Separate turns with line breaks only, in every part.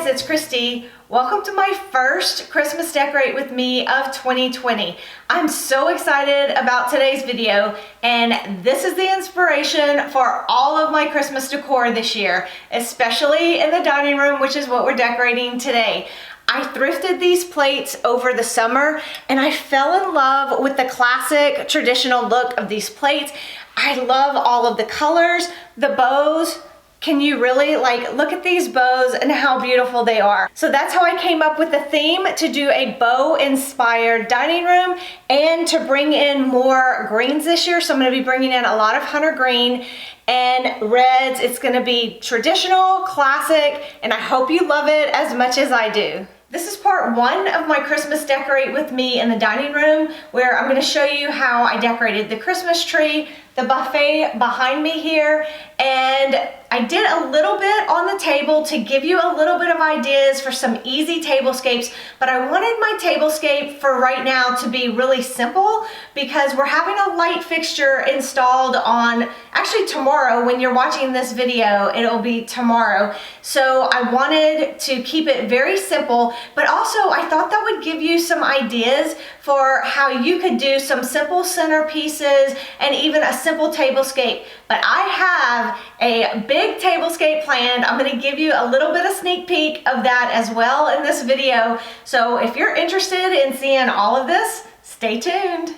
guys, it's Kristi. Welcome to my first Christmas Decorate with me of 2020. I'm so excited about today's video, and this is the inspiration for all of my Christmas decor this year, especially in the dining room, which is what we're decorating today. I thrifted these plates over the summer and I fell in love with the classic traditional look of these plates. I love all of the colors, the bows. Can you really look at these bows and how beautiful they are? So that's how I came up with the theme to do a bow inspired dining room and to bring in more greens this year. So I'm gonna be bringing in a lot of hunter green and reds. It's gonna be traditional, classic, and I hope you love it as much as I do. This is part one of my Christmas Decorate with me in the dining room, where I'm going to show you how I decorated the Christmas tree, the buffet behind me here, and I did a little bit on the table to give you a little bit of ideas for some easy tablescapes, but I wanted my tablescape for right now to be really simple because we're having a light fixture installed on, actually tomorrow. When you're watching this video, it'll be tomorrow. So I wanted to keep it very simple, but also I thought that would give you some ideas for how you could do some simple centerpieces and even a simple tablescape. But I have a big tablescape planned. I'm going to give you a little bit of sneak peek of that as well in this video. So if you're interested in seeing all of this, stay tuned.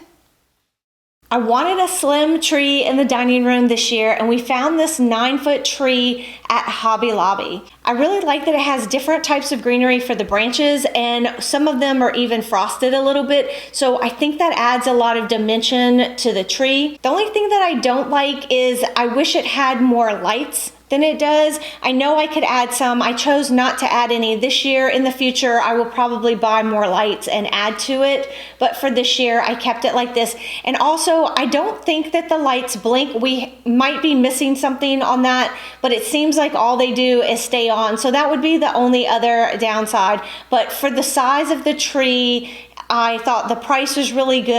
I wanted a slim tree in the dining room this year, and we found this 9-foot tree at Hobby Lobby. I really like that it has different types of greenery for the branches, and some of them are even frosted a little bit, so I think that adds a lot of dimension to the tree. The only thing that I don't like is I wish it had more lights than it does. I know I could add some. I chose not to add any this year. In the future, I will probably buy more lights and add to it. But for this year, I kept it like this. And also, I don't think that the lights blink. We might be missing something on that, but it seems like all they do is stay on. So that would be the only other downside. But for the size of the tree, I thought the price was really good,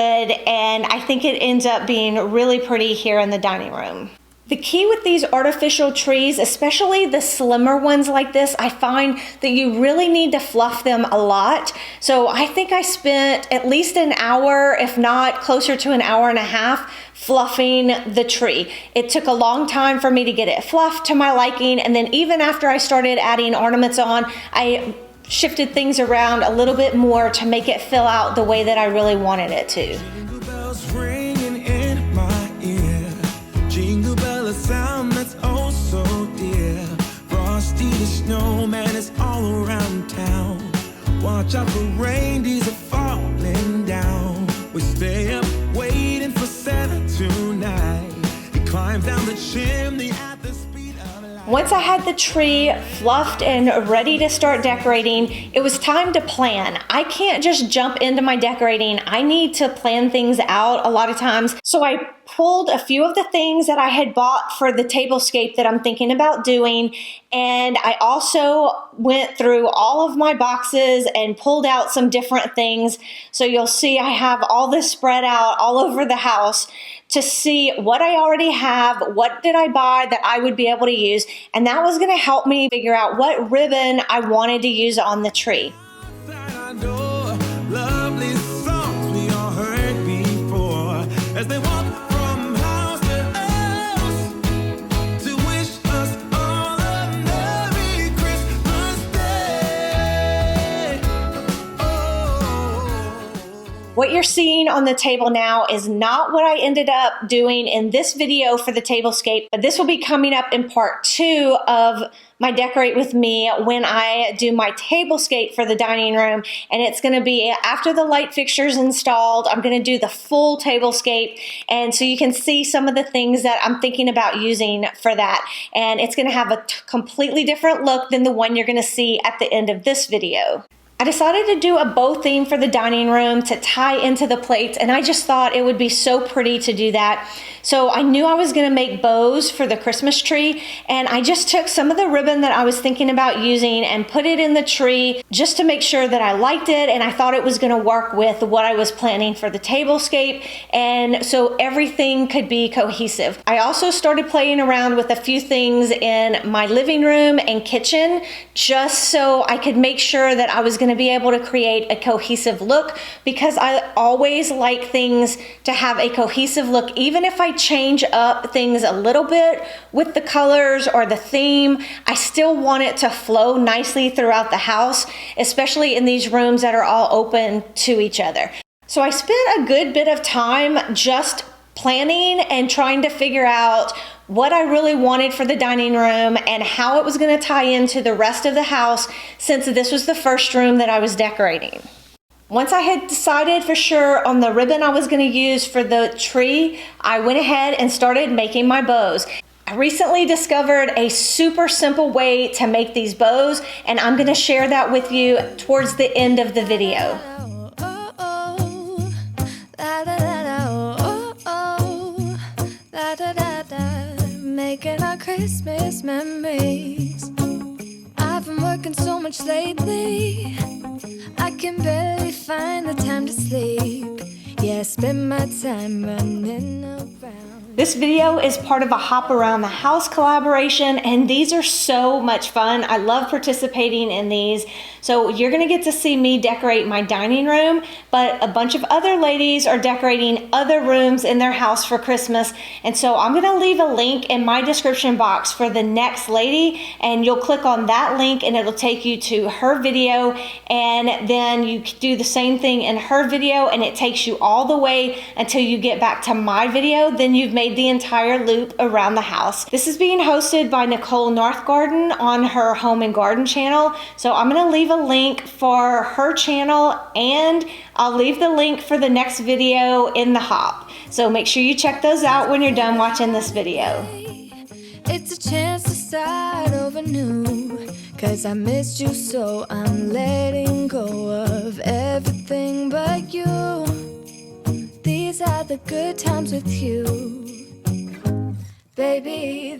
and I think it ends up being really pretty here in the dining room. The key with these artificial trees, especially the slimmer ones like this, I find that you really need to fluff them a lot. So I think I spent at least an hour, if not closer to an hour and a half, fluffing the tree. It took a long time for me to get it fluffed to my liking, and then even after I started adding ornaments on, I shifted things around a little bit more to make it fill out the way that I really wanted it to.
A sound that's oh so dear. Frosty the snowman is all around town. Watch out for reindeers are falling down. We stay up waiting for Santa tonight. He climbs down the chimney at the speed of light.
Once I had the tree fluffed and ready to start decorating, it was time to plan. I can't just jump into my decorating. I need to plan things out a lot of times. So I pulled a few of the things that I had bought for the tablescape that I'm thinking about doing, and I also went through all of my boxes and pulled out some different things. So you'll see I have all this spread out all over the house to see what I already have, what did I buy that I would be able to use, and that was going to help me figure out what ribbon I wanted to use on the tree.
Lovely songs we all heard before as they walk from house to house to wish us all a Merry Christmas Day. Oh.
What you're seeing on the table now is not what I ended up doing in this video for the tablescape, but this will be coming up in part 2 of my Decorate with me when I do my tablescape for the dining room, and it's going to be after the light fixture's installed. I'm going to do the full tablescape, and so you can see some of the things that I'm thinking about using for that, and it's going to have a completely different look than the one you're going to see at the end of this video. I decided to do a bow theme for the dining room to tie into the plates, and I just thought it would be so pretty to do that. So I knew I was gonna make bows for the Christmas tree, and I just took some of the ribbon that I was thinking about using and put it in the tree just to make sure that I liked it and I thought it was gonna work with what I was planning for the tablescape, and so everything could be cohesive. I also started playing around with a few things in my living room and kitchen just so I could make sure that I was gonna be able to create a cohesive look, because I always like things to have a cohesive look. Even if I change up things a little bit with the colors or the theme, I still want it to flow nicely throughout the house, especially in these rooms that are all open to each other. So I spent a good bit of time just planning and trying to figure out what I really wanted for the dining room and how it was going to tie into the rest of the house, since this was the first room that I was decorating. Once I had decided for sure on the ribbon I was going to use for the tree, I went ahead and started making my bows. I recently discovered a super simple way to make these bows, and I'm going to share that with you towards the end of the video.
Making our Christmas memories. I've been working so much lately, I can barely find the time to sleep. Yeah, I spend my time running around.
This video is part of a Hop Around the House collaboration, and these are so much fun. I love participating in these. So you're gonna get to see me decorate my dining room, but a bunch of other ladies are decorating other rooms in their house for Christmas. And so I'm gonna leave a link in my description box for the next lady, and you'll click on that link and it'll take you to her video, and then you do the same thing in her video and it takes you all the way until you get back to my video. Then you've made the entire loop around the house. This is being hosted by Nicole Northgarden on her Home and Garden channel. So I'm gonna leave a link for her channel, and I'll leave the link for the next video in the Hop. So make sure you check those out when you're done watching this video.
It's a chance to start over new, 'cause I missed you, so I'm letting go of everything but you. These are the good times with you, baby.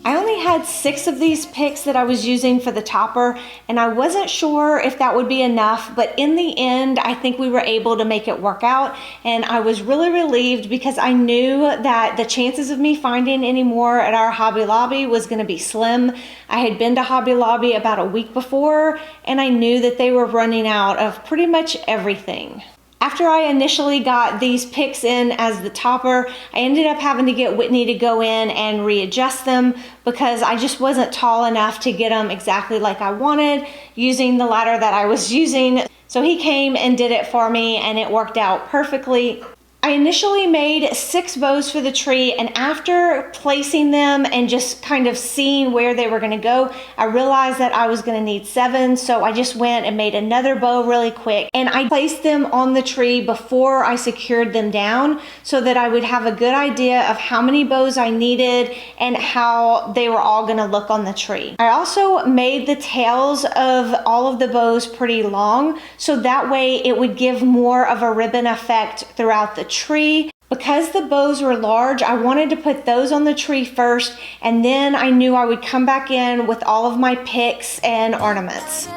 I only had 6 of these picks that I was using for the topper, and I wasn't sure if that would be enough, but in the end I think we were able to make it work out, and I was really relieved because I knew that the chances of me finding any more at our Hobby Lobby was going to be slim. I had been to Hobby Lobby about a week before, and I knew that they were running out of pretty much everything. After I initially got these picks in as the topper, I ended up having to get Whitney to go in and readjust them because I just wasn't tall enough to get them exactly like I wanted using the ladder that I was using. So he came and did it for me, and it worked out perfectly. I initially made 6 bows for the tree, and after placing them and just kind of seeing where they were going to go, I realized that I was going to need 7, so I just went and made another bow really quick, and I placed them on the tree before I secured them down so that I would have a good idea of how many bows I needed and how they were all going to look on the tree. I also made the tails of all of the bows pretty long, so that way it would give more of a ribbon effect throughout the tree. Because the bows were large, I wanted to put those on the tree first, and then I knew I would come back in with all of my picks and ornaments.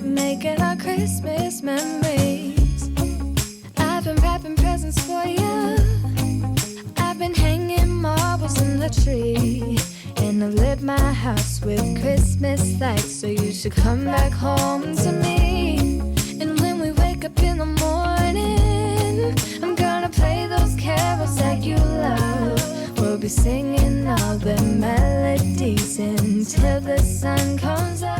Making our Christmas memories. I've been wrapping presents for you. I've been hanging marbles in the tree. And I've lit my house with Christmas lights, so you should come back home to me. And when we wake up in the morning, I'm gonna play those carols that you love. We'll be singing all the melodies until the sun comes up.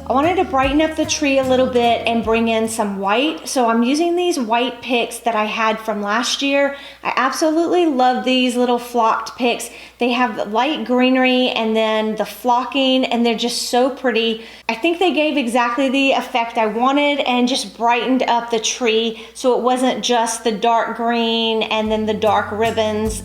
I wanted to brighten up the tree a little bit and bring in some white, so I'm using these white picks that I had from last year. I absolutely love these little flocked picks. They have the light greenery and then the flocking, and they're just so pretty. I think they gave exactly the effect I wanted and just brightened up the tree so it wasn't just the dark green and then the dark ribbons.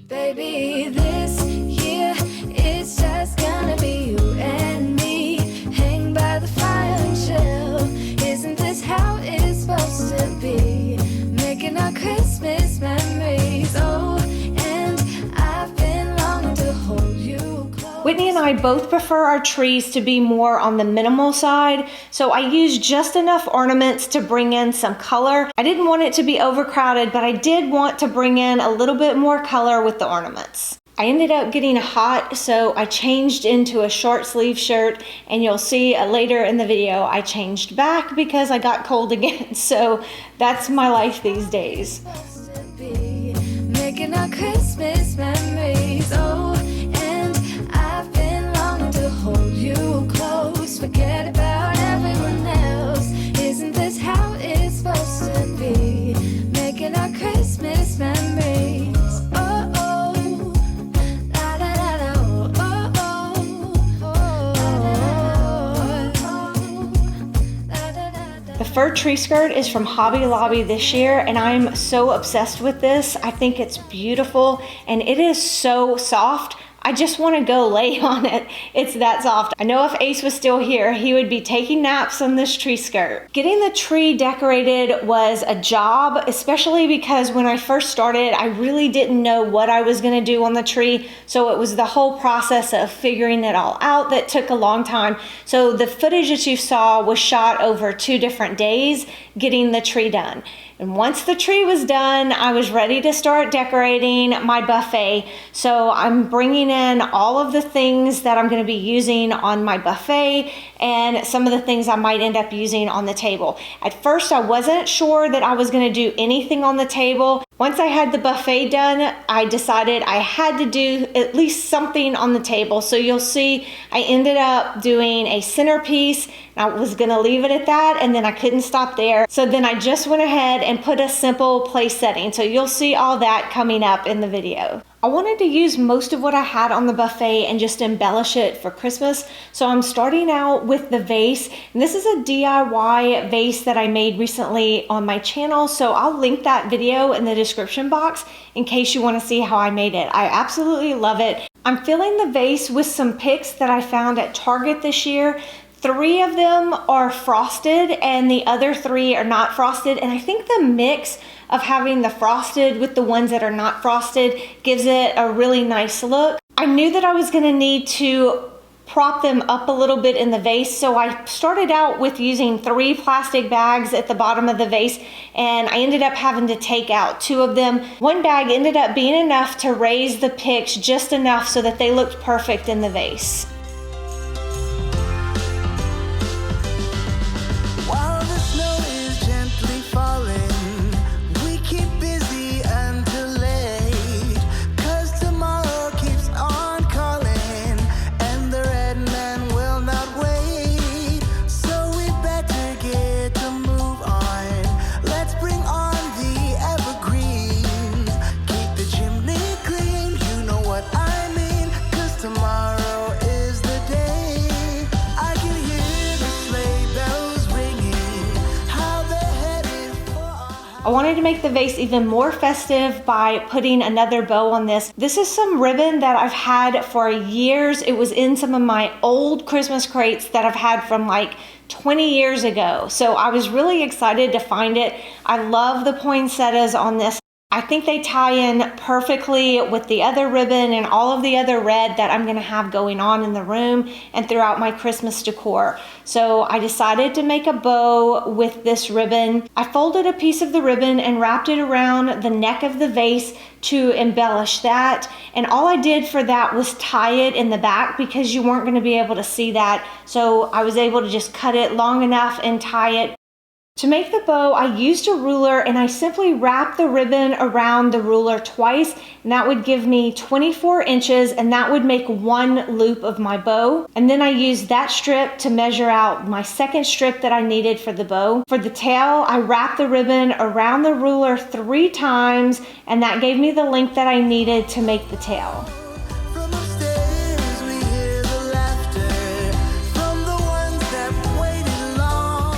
Baby, baby, this year it's just gonna be you and me. Hang by the fire and chill. Isn't this how it's supposed to be? Making our Christmas memories. Oh, and I've been longing to hold you close.
Whitney and I both prefer our trees to be more on the minimal side, so I used just enough ornaments to bring in some color. I didn't want it to be overcrowded, but I did want to bring in a little bit more color with the ornaments. I ended up getting hot, so I changed into a short sleeve shirt, and you'll see later in the video I changed back because I got cold again. So that's my life these days.
Making our Christmas memories. Oh, and I've been longing to hold you close. Forget about everyone else. Isn't this how it's supposed to be? Making our Christmas memories. Oh, oh, la da da da, oh, oh, oh.
The fur tree skirt is from Hobby Lobby this year, and I'm so obsessed with this. I think it's beautiful, and it is so soft. I just want to go lay on it. It's that soft. I know if Ace was still here, he would be taking naps on this tree skirt. Getting the tree decorated was a job, especially because when I first started, I really didn't know what I was going to do on the tree. So it was the whole process of figuring it all out that took a long time. So the footage that you saw was shot over 2 different days getting the tree done. And once the tree was done, I was ready to start decorating my buffet. So I'm bringing in all of the things that I'm going to be using on my buffet and some of the things I might end up using on the table. At first, I wasn't sure that I was going to do anything on the table. Once I had the buffet done, I decided I had to do at least something on the table. So you'll see I ended up doing a centerpiece. I was gonna leave it at that, and then I couldn't stop there. So then I just went ahead and put a simple place setting. So you'll see all that coming up in the video. I wanted to use most of what I had on the buffet and just embellish it for Christmas. So I'm starting out with the vase. And this is a DIY vase that I made recently on my channel. So I'll link that video in the description box in case you want to see how I made it. I absolutely love it. I'm filling the vase with some picks that I found at Target this year. 3 of them are frosted and the other 3 are not frosted. And I think the mix of having the frosted with the ones that are not frosted gives it a really nice look. I knew that I was gonna need to prop them up a little bit in the vase, so I started out with using 3 plastic bags at the bottom of the vase, and I ended up having to take out 2 of them. One bag ended up being enough to raise the picks just enough so that they looked perfect in the vase.
While the snow is gently falling, we keep busy until late, 'cause tomorrow keeps on calling, and the red man will not wait. So we better get to move on. Let's bring on the evergreens. Keep the chimney clean, you know what I mean, 'cause tomorrow is the day. I can hear the sleigh bells ringing, how they're headed for our house.
I wanted to make the vase even more festive by putting another bow on this. This is some ribbon that I've had for years. It was in some of my old Christmas crates that I've had from like 20 years ago. So I was really excited to find it. I love the poinsettias on this. I think they tie in perfectly with the other ribbon and all of the other red that I'm gonna have going on in the room and throughout my Christmas decor. So I decided to make a bow with this ribbon. I folded a piece of the ribbon and wrapped it around the neck of the vase to embellish that. And all I did for that was tie it in the back because you weren't gonna be able to see that. So I was able to just cut it long enough and tie it. To make the bow, I used a ruler and I simply wrapped the ribbon around the ruler twice, and that would give me 24 inches, and that would make 1 loop of my bow. And then I used that strip to measure out my second strip that I needed for the bow. For the tail, I wrapped the ribbon around the ruler 3 times, and that gave me the length that I needed to make the tail.
From upstairs we hear the laughter from the ones that waited long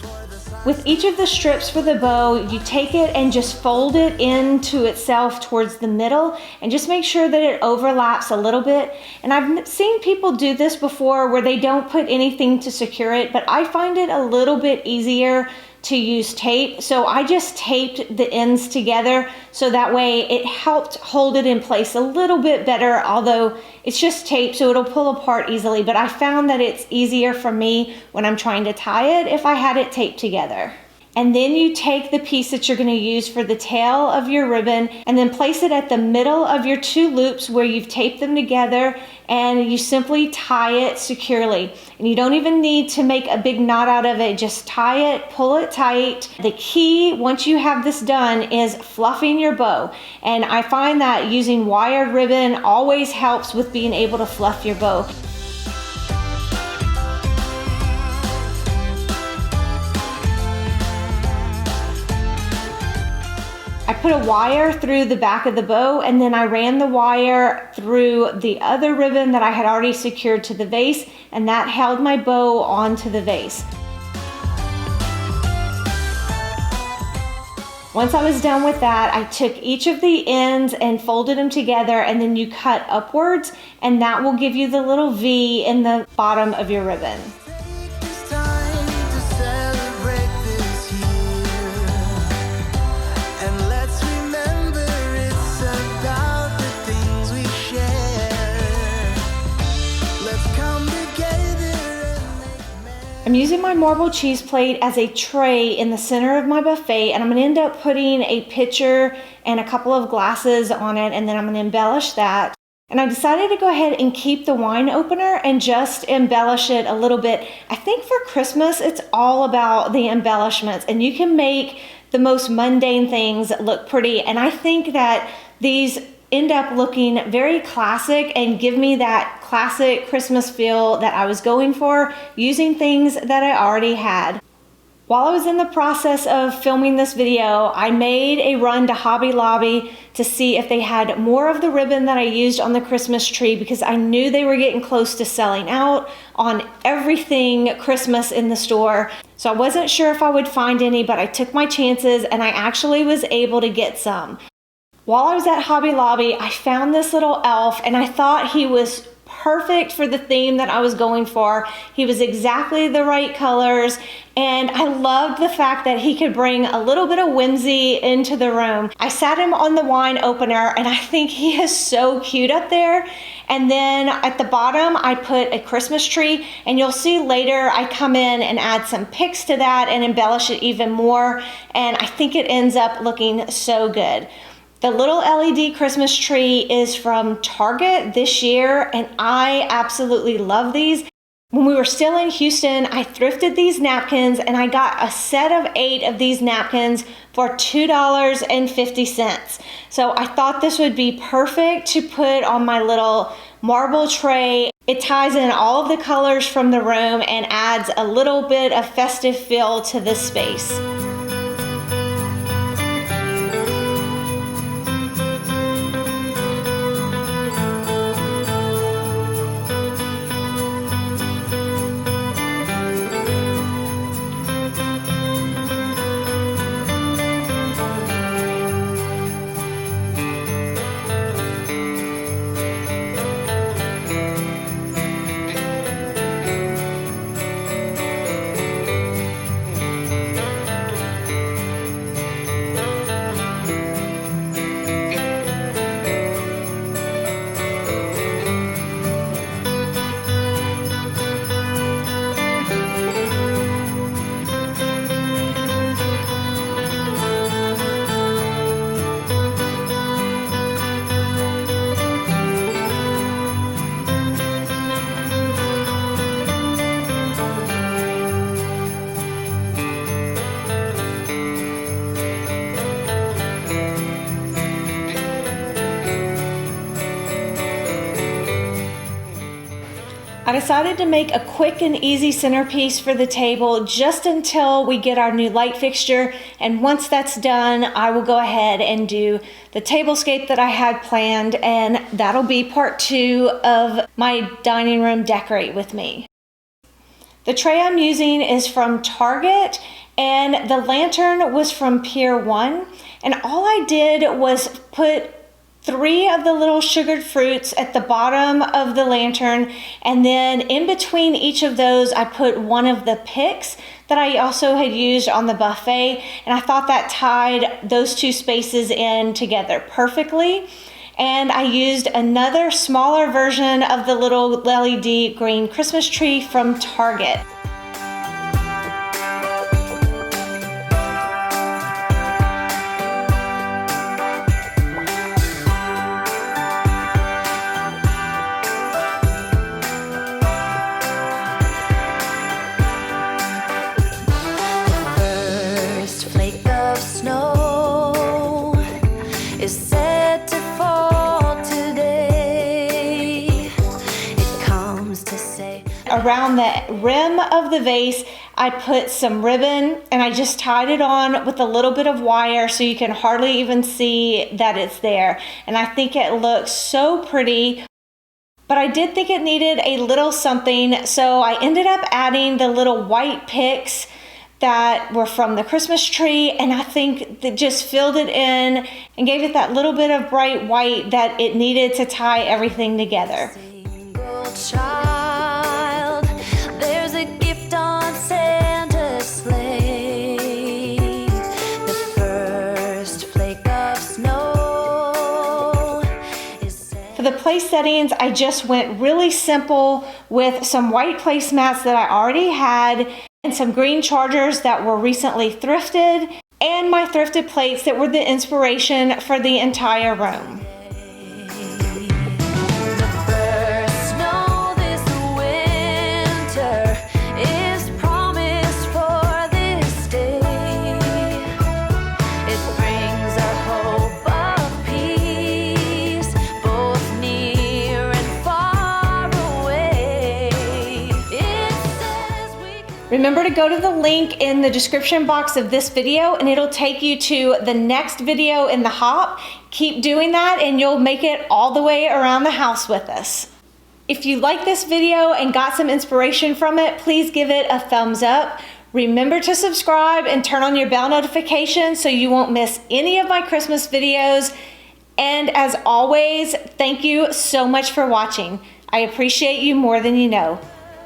for the sign.
With each of the strips for the bow, you take it and just fold it into itself towards the middle and just make sure that it overlaps a little bit. And I've seen people do this before where they don't put anything to secure it, but I find it a little bit easier to use tape. So I just taped the ends together so that way it helped hold it in place a little bit better, although it's just tape so it'll pull apart easily. But I found that it's easier for me when I'm trying to tie it if I had it taped together. And then you take the piece that you're going to use for the tail of your ribbon and then place it at the middle of your two loops where you've taped them together, and you simply tie it securely. And you don't even need to make a big knot out of it. Just tie it, pull it tight. The key, once you have this done, is fluffing your bow. And I find that using wired ribbon always helps with being able to fluff your bow. I put a wire through the back of the bow, and then I ran the wire through the other ribbon that I had already secured to the vase, and that held my bow onto the vase. Once I was done with that, I took each of the ends and folded them together, and then you cut upwards, and that will give you the little V in the bottom of your ribbon. I'm using my marble cheese plate as a tray in the center of my buffet, and I'm going to end up putting a pitcher and a couple of glasses on it, and then I'm going to embellish that. And I decided to go ahead and keep the wine opener and just embellish it a little bit. I think for Christmas, it's all about the embellishments, and you can make the most mundane things look pretty. And I think that these end up looking very classic and give me that classic Christmas feel that I was going for, using things that I already had. While I was in the process of filming this video, I made a run to Hobby Lobby to see if they had more of the ribbon that I used on the Christmas tree, because I knew they were getting close to selling out on everything Christmas in the store. So I wasn't sure if I would find any, but I took my chances and I actually was able to get some. While I was at Hobby Lobby, I found this little elf, and I thought he was perfect for the theme that I was going for. He was exactly the right colors, and I loved the fact that he could bring a little bit of whimsy into the room. I sat him on the wine opener, and I think he is so cute up there. And then at the bottom, I put a Christmas tree, and you'll see later I come in and add some picks to that and embellish it even more, and I think it ends up looking so good. The little LED Christmas tree is from Target this year, and I absolutely love these. When we were still in Houston, I thrifted these napkins, and I got a set of 8 of these napkins for $2.50. So I thought this would be perfect to put on my little marble tray. It ties in all of the colors from the room and adds a little bit of festive feel to this space. I decided to make a quick and easy centerpiece for the table just until we get our new light fixture, and once that's done, I will go ahead and do the tablescape that I had planned, and that'll be part 2 of my dining room decorate with me. The tray I'm using is from Target, And the lantern was from Pier 1. And all I did was put 3 of the little sugared fruits at the bottom of the lantern, and then in between each of those I put one of the picks that I also had used on the buffet, and I thought that tied those 2 spaces in together perfectly. And I used another smaller version of the little LED green Christmas tree from Target. Around the rim of the vase, I put some ribbon and I just tied it on with a little bit of wire so you can hardly even see that it's there. And I think it looks so pretty, but I did think it needed a little something, so I ended up adding the little white picks that were from the Christmas tree, and I think that just filled it in and gave it that little bit of bright white that it needed to tie everything together. For the place settings, I just went really simple with some white placemats that I already had and some green chargers that were recently thrifted and my thrifted plates that were the inspiration for the entire room. Remember to go to the link in the description box of this video and it'll take you to the next video in the hop. Keep doing that and you'll make it all the way around the house with us. If you like this video and got some inspiration from it, please give it a thumbs up. Remember to subscribe and turn on your bell notifications so you won't miss any of my Christmas videos. And as always, thank you so much for watching. I appreciate you more than you know.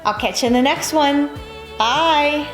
I'll catch you in the next one. Bye.